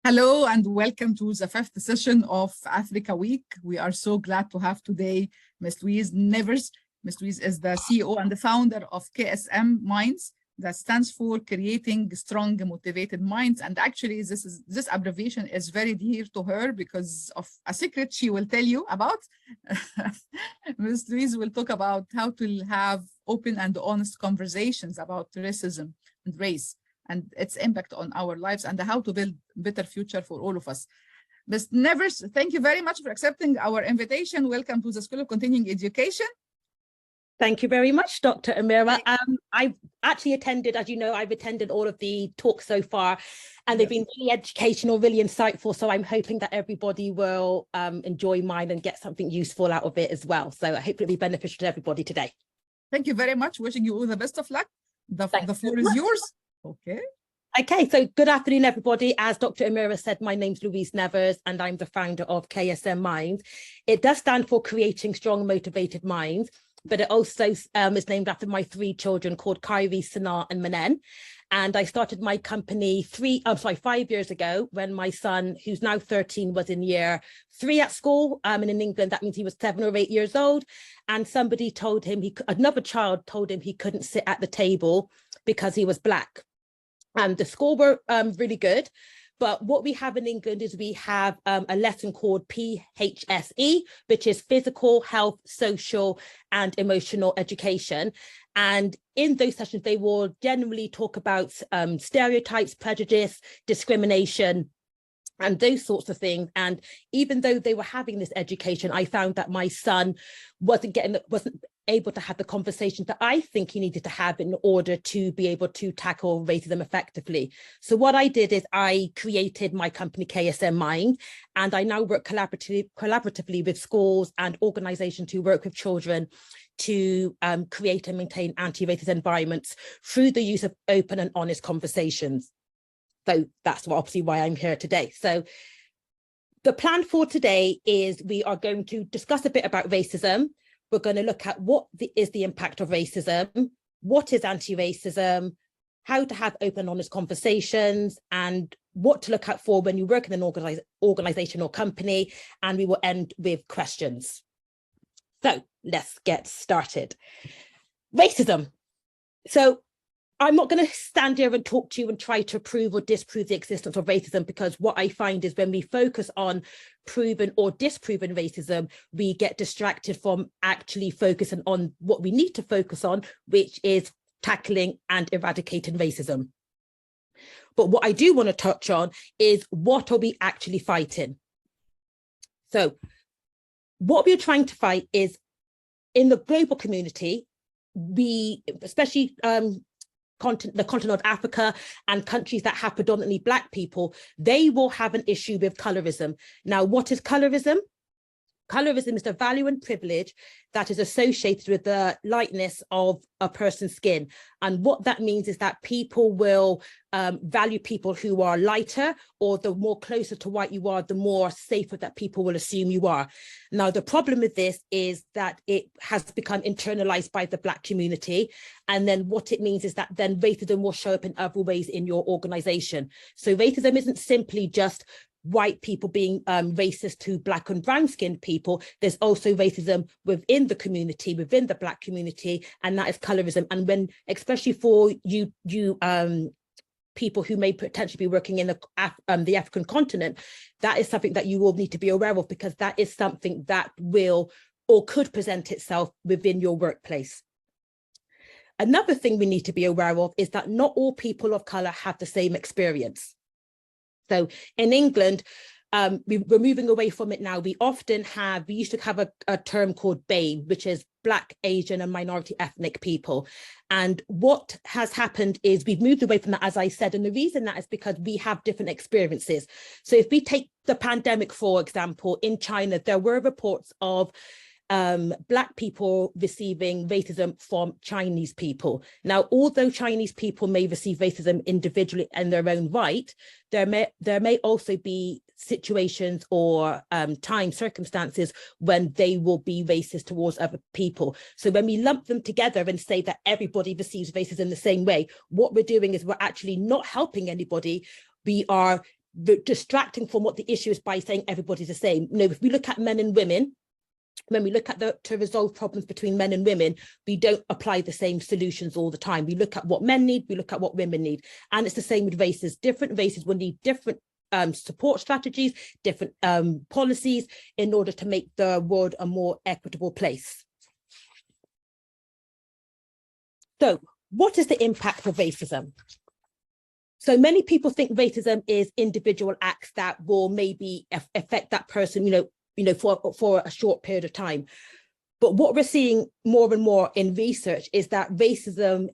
Hello and welcome to the fifth session of Africa Week. We are so glad to have today Ms. Louise Nevers. Ms. Louise is the CEO and the founder of KSM Minds, that stands for Creating Strong Motivated Minds. And actually this abbreviation is very dear to her because of a secret she will tell you about. Ms. Louise will talk about how to have open and honest conversations about racism and race and its impact on our lives and how to build a better future for all of us. Ms. Nevers, thank you very much for accepting our invitation. Welcome to the School of Continuing Education. Thank you very much, Dr. Amira. I've actually attended, as you know, I've attended all of the talks so far, and they've been really educational, really insightful. So I'm hoping that everybody will enjoy mine and get something useful out of it as well. So I hope it'll be beneficial to everybody today. Thank you very much. Wishing you all the best of luck. The floor is yours. Okay, so good afternoon, everybody. As Dr. Amira said, my name's Louise Nevers, and I'm the founder of KSM Minds. It does stand for Creating Strong Motivated Minds, but it also is named after my three children called Kyrie, Sana, and Manen. And I started my company 5 years ago when my son, who's now 13, was in year 3 at school. And in England, that means he was 7 or 8 years old. And somebody told him, another child told him he couldn't sit at the table because he was Black. And the school were really good. But what we have in England is we have a lesson called PHSE, which is Physical, Health, Social and Emotional Education. And in those sessions, they will generally talk about stereotypes, prejudice, discrimination, and those sorts of things. And even though they were having this education, I found that my son wasn't able to have the conversations that I think he needed to have in order to be able to tackle racism effectively. So what I did is I created my company KSM Mind, and I now work collaboratively with schools and organizations who work with children to create and maintain anti-racist environments through the use of open and honest conversations. So that's obviously why I'm here today. So the plan for today is we are going to discuss a bit about racism. We're going to look at what is the impact of racism, what is anti-racism, how to have open, honest conversations, and what to look out for when you work in an organization or company, and we will end with questions. So let's get started. Racism. So I'm not going to stand here and talk to you and try to prove or disprove the existence of racism, because what I find is when we focus on proven or disproven racism, we get distracted from actually focusing on what we need to focus on, which is tackling and eradicating racism. But what I do want to touch on is what are we actually fighting? So what we're trying to fight is in the global community, especially the continent of Africa and countries that have predominantly Black people, they will have an issue with colorism. Now, what is colorism? Colorism is the value and privilege that is associated with the lightness of a person's skin. And what that means is that people will value people who are lighter, or the more closer to white you are, the more safer that people will assume you are. Now, the problem with this is that it has become internalized by the Black community. And then what it means is that then racism will show up in other ways in your organization. So racism isn't simply just white people being racist to Black and brown skinned people. There's also racism within the community, within the Black community, and that is colorism. And when, especially for you people who may potentially be working in the African continent, that is something that you will need to be aware of, because that is something that will or could present itself within your workplace. Another thing we need to be aware of is that not all people of color have the same experience. So in England, we're moving away from it now. We used to have a term called BAME, which is Black, Asian and minority ethnic people. And what has happened is we've moved away from that, as I said, and the reason that is because we have different experiences. So if we take the pandemic, for example, in China, there were reports of Black people receiving racism from Chinese people. Now, although Chinese people may receive racism individually in their own right, there may also be situations or circumstances when they will be racist towards other people. So when we lump them together and say that everybody receives racism the same way, what we're doing is we're actually not helping anybody. We are distracting from what the issue is by saying everybody's the same. You know, if we look at men and women, when we look at to resolve problems between men and women, we don't apply the same solutions all the time. We look at what men need, we look at what women need. And it's the same with races. Different races will need different support strategies, different policies in order to make the world a more equitable place. So what is the impact of racism? So many people think racism is individual acts that will maybe affect that person, for a short period of time. But what we're seeing more and more in research is that racism,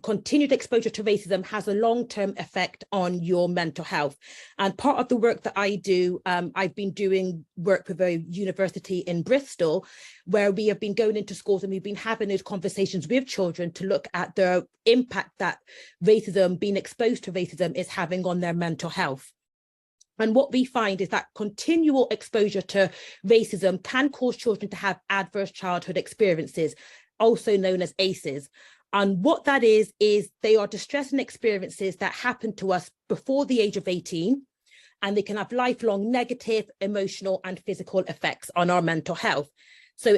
continued exposure to racism has a long-term effect on your mental health. And part of the work that I do, I've been doing work with a university in Bristol, where we have been going into schools and we've been having those conversations with children to look at the impact that racism, being exposed to racism, is having on their mental health. And what we find is that continual exposure to racism can cause children to have adverse childhood experiences, also known as ACEs. And what that is they are distressing experiences that happen to us before the age of 18, and they can have lifelong negative emotional and physical effects on our mental health. So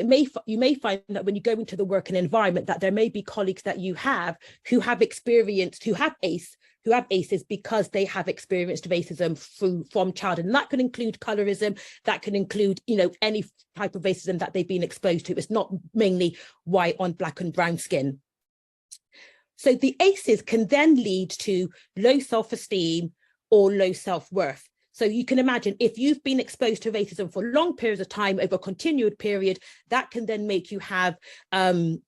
you may find that when you go into the working environment that there may be colleagues that you have who have ACEs because they have experienced racism from childhood. And that can include colorism, that can include, any type of racism that they've been exposed to. It's not mainly white on black and brown skin. So the ACEs can then lead to low self-esteem or low self-worth. So you can imagine if you've been exposed to racism for long periods of time over a continued period, that can then make you have a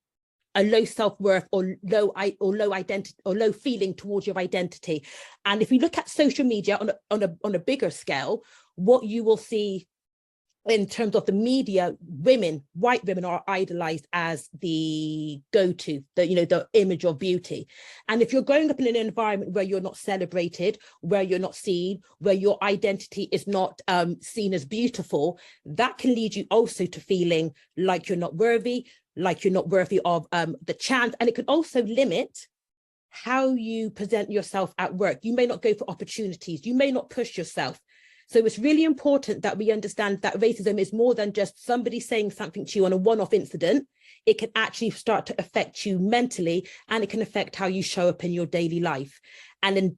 low self-worth or low identity or low feeling towards your identity. And if you look at social media on a bigger scale, what you will see in terms of the media, white women are idolized as the go-to, the image of beauty. And if you're growing up in an environment where you're not celebrated, where you're not seen, where your identity is not seen as beautiful, that can lead you also to feeling like you're not worthy of the chance. And it could also limit how you present yourself at work. You may not go for opportunities. You may not push yourself. So it's really important that we understand that racism is more than just somebody saying something to you on a one-off incident. It can actually start to affect you mentally, and it can affect how you show up in your daily life. And then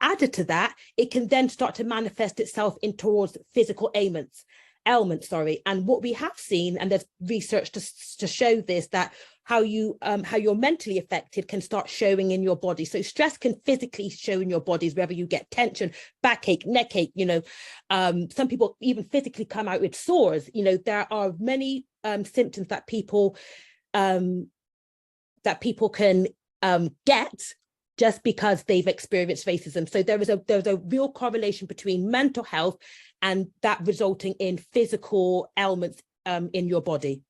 added to that, it can then start to manifest itself in towards physical ailments. And what we have seen, and there's research to show this, that how you're mentally affected can start showing in your body. So stress can physically show in your bodies, whether you get tension, backache, neck ache, some people even physically come out with sores. There are many symptoms that people can get just because they've experienced racism. So there's a real correlation between mental health and that resulting in physical ailments in your body.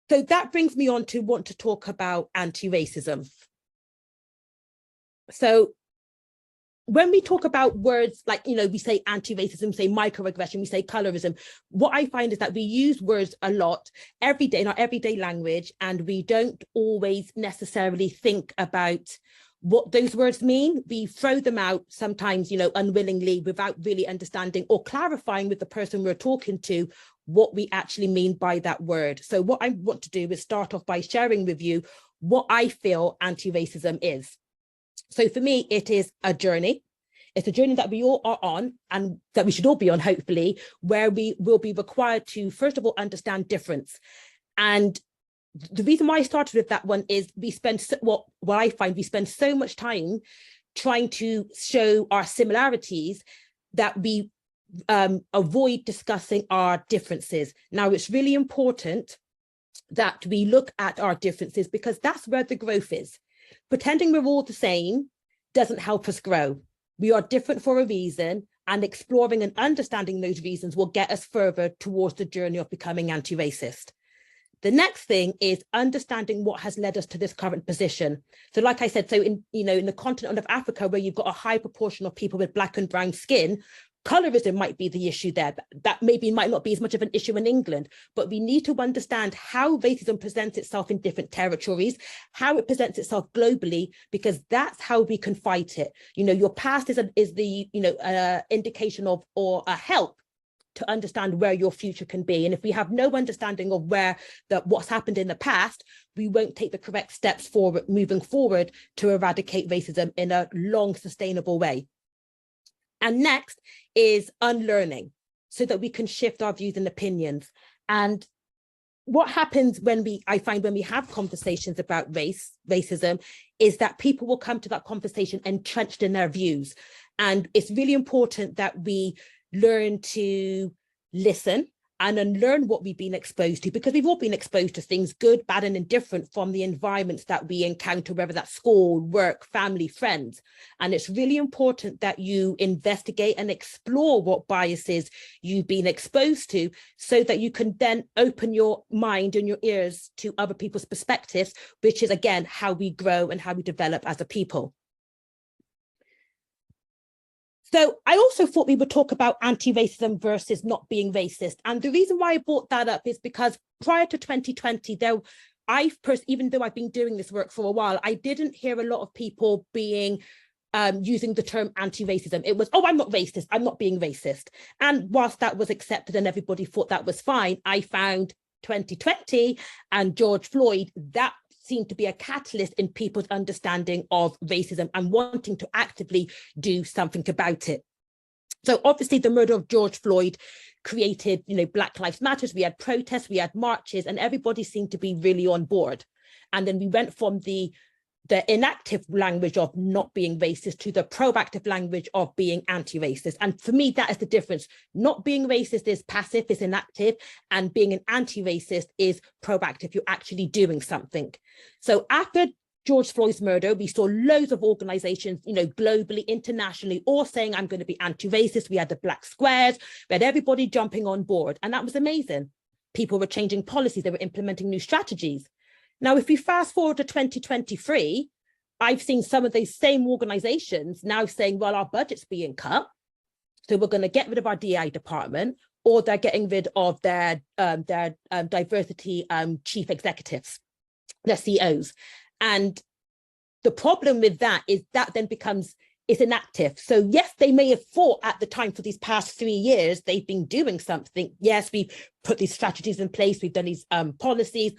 So that brings me on to want to talk about anti-racism. So when we talk about words like, we say anti-racism, say microaggression, we say colorism, what I find is that we use words a lot every day in our everyday language, and we don't always necessarily think about what those words mean. We throw them out sometimes, unwillingly, without really understanding or clarifying with the person we're talking to what we actually mean by that word. So what I want to do is start off by sharing with you what I feel anti-racism is. So for me, it is a journey. It's a journey that we all are on, and that we should all be on, hopefully, where we will be required to, first of all, understand difference. And the reason why I started with that one is we spend we spend so much time trying to show our similarities that we avoid discussing our differences. Now, it's really important that we look at our differences, because that's where the growth is. Pretending we're all the same doesn't help us grow. We are different for a reason, and exploring and understanding those reasons will get us further towards the journey of becoming anti-racist. The next thing is understanding what has led us to this current position. So like I said, so in the continent of Africa, where you've got a high proportion of people with black and brown skin, colorism might be the issue there. That maybe might not be as much of an issue in England, but we need to understand how racism presents itself in different territories, how it presents itself globally, because that's how we can fight it. You know, your past is the, you know, indication of, or a help to understand where your future can be. And if we have no understanding of what's happened in the past, we won't take the correct steps forward, moving forward, to eradicate racism in a long, sustainable way. And next is unlearning, so that we can shift our views and opinions. And what happens I find when we have conversations about racism, is that people will come to that conversation entrenched in their views. And it's really important that we learn to listen and unlearn what we've been exposed to, because we've all been exposed to things, good, bad, and indifferent, from the environments that we encounter, whether that's school, work, family, friends. And it's really important that you investigate and explore what biases you've been exposed to, so that you can then open your mind and your ears to other people's perspectives, which is, again, how we grow and how we develop as a people. So I also thought we would talk about anti-racism versus not being racist. And the reason why I brought that up is because prior to 2020, even though I've been doing this work for a while, I didn't hear a lot of people using the term anti-racism. It was, oh, I'm not racist, I'm not being racist. And whilst that was accepted and everybody thought that was fine, I found 2020 and George Floyd, that seemed to be a catalyst in people's understanding of racism and wanting to actively do something about it. So obviously the murder of George Floyd created, you know, Black Lives Matters, we had protests, we had marches, and everybody seemed to be really on board. And then we went from the inactive language of not being racist to the proactive language of being anti-racist. And for me, that is the difference. Not being racist is passive, is inactive, and being an anti-racist is proactive. You're actually doing something. So after George Floyd's murder, we saw loads of organizations, you know, globally, internationally, all saying, I'm going to be anti-racist. We had the Black Squares, we had everybody jumping on board. And that was amazing. People were changing policies, they were implementing new strategies. Now, if we fast forward to 2023, I've seen some of these same organizations now saying, well, our budget's being cut, so we're going to get rid of our DI department, or they're getting rid of their diversity chief executives, their CEOs. And the problem with that is that then becomes, it's inactive. So yes, they may have thought at the time, for these past 3 years, they've been doing something. Yes, we've put these strategies in place, we've done these policies,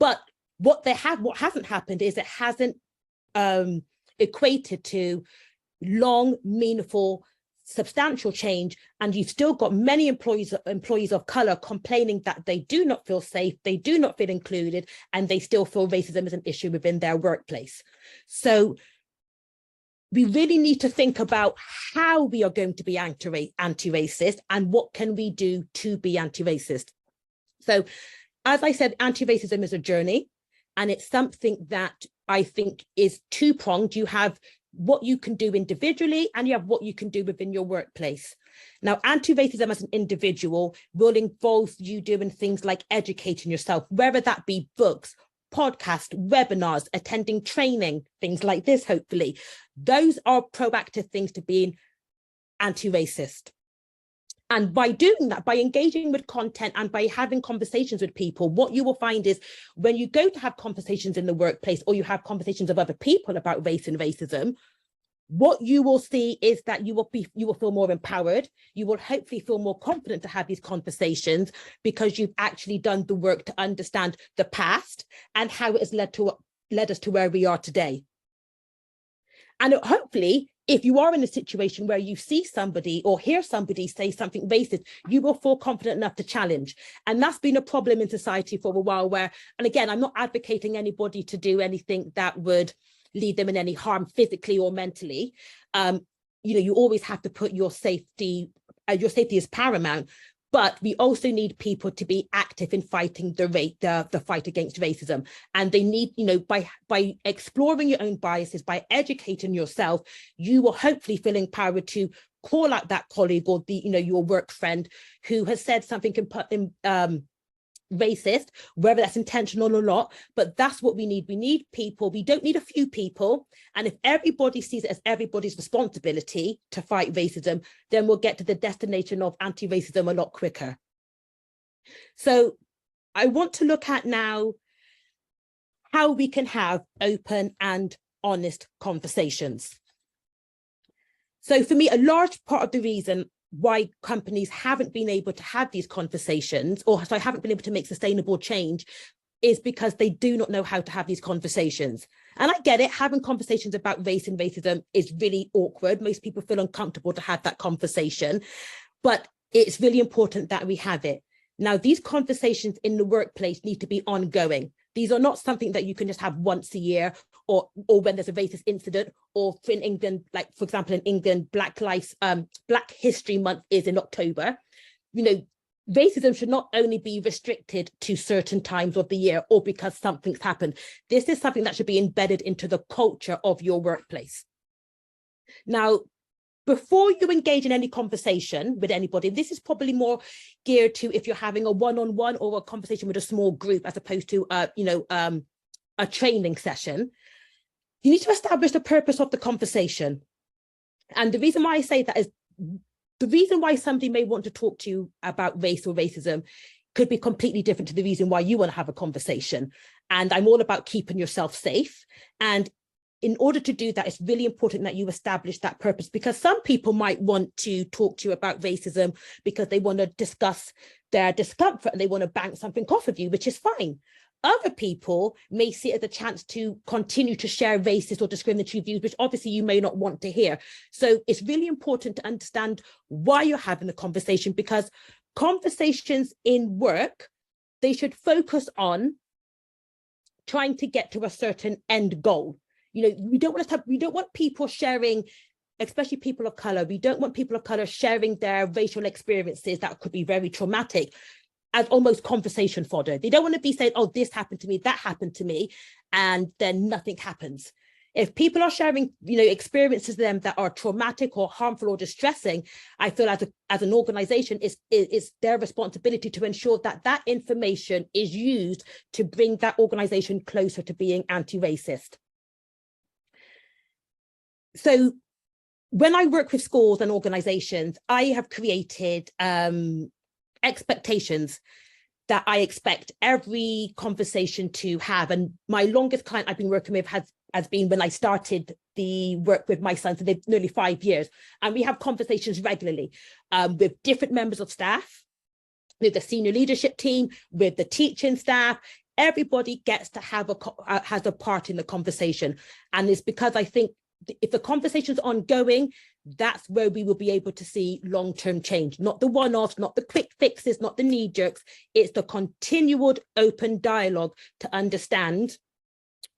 but what hasn't happened is it hasn't equated to long, meaningful, substantial change. And you've still got many employees of color complaining that they do not feel safe, they do not feel included, and they still feel racism is an issue within their workplace. So we really need to think about how we are going to be anti-racist and what can we do to be anti-racist. So as I said, anti-racism is a journey. And it's something that I think is two-pronged. You have what you can do individually, and you have what you can do within your workplace. Now, anti-racism as an individual will involve you doing things like educating yourself, whether that be books, podcasts, webinars, attending training, things like this, hopefully. Those are proactive things to being anti-racist. And by doing that, by engaging with content and by having conversations with people, what you will find is when you go to have conversations in the workplace, or you have conversations of other people about race and racism, what you will see is that you will feel more empowered. You will hopefully feel more confident to have these conversations, because you've actually done the work to understand the past and how it has led us to where we are today. And hopefully, if you are in a situation where you see somebody or hear somebody say something racist, you will feel confident enough to challenge. And that's been a problem in society for a while where, and again, I'm not advocating anybody to do anything that would lead them in any harm physically or mentally. You know, you always have to put your safety is paramount. But we also need people to be active in fighting the fight against racism. And they need, you know, by exploring your own biases, by educating yourself, you will hopefully feel empowered to call out that colleague or your work friend who has said something racist, whether that's intentional or not, but that's what we need. We need people. We don't need a few people. And if everybody sees it as everybody's responsibility to fight racism, then we'll get to the destination of anti-racism a lot quicker. So I want to look at now how we can have open and honest conversations. So for me, a large part of the reason why companies haven't been able to have these conversations, or sorry, haven't been able to make sustainable change, is because they do not know how to have these conversations. And I get it, having conversations about race and racism is really awkward. Most people feel uncomfortable to have that conversation, but it's really important that we have it. Now, these conversations in the workplace need to be ongoing. These are not something that you can just have once a year, or when there's a racist incident, or in England, like for example, in England, Black History Month is in October. You know, racism should not only be restricted to certain times of the year or because something's happened. This is something that should be embedded into the culture of your workplace. Now, before you engage in any conversation with anybody, this is probably more geared to if you're having a one-on-one or a conversation with a small group, as opposed to a training session. You need to establish the purpose of the conversation. And the reason why I say that is the reason why somebody may want to talk to you about race or racism could be completely different to the reason why you want to have a conversation. And I'm all about keeping yourself safe. And in order to do that, it's really important that you establish that purpose, because some people might want to talk to you about racism because they want to discuss their discomfort and they want to bounce something off of you, which is fine. Other people may see it as a chance to continue to share racist or discriminatory views, which obviously you may not want to hear. So it's really important to understand why you're having the conversation, because conversations in work, they should focus on trying to get to a certain end goal. You know, we don't want people sharing, especially people of color. We don't want people of color sharing their racial experiences that could be very traumatic as almost conversation fodder. They don't want to be saying, oh, this happened to me, that happened to me, and then nothing happens. If people are sharing, you know, experiences to them that are traumatic or harmful or distressing, I feel as an organization, it's their responsibility to ensure that that information is used to bring that organization closer to being anti-racist. So when I work with schools and organizations, I have created expectations that I expect every conversation to have. And my longest client I've been working with has been when I started the work with my son, so they've nearly 5 years. And we have conversations regularly with different members of staff, with the senior leadership team, with the teaching staff. Everybody gets to have has a part in the conversation. And it's because I think if the conversation's ongoing, that's where we will be able to see long-term change, not the one-offs, not the quick fixes, not the knee-jerks. It's the continued open dialogue to understand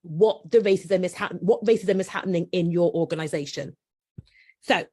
what racism is happening in your organization. So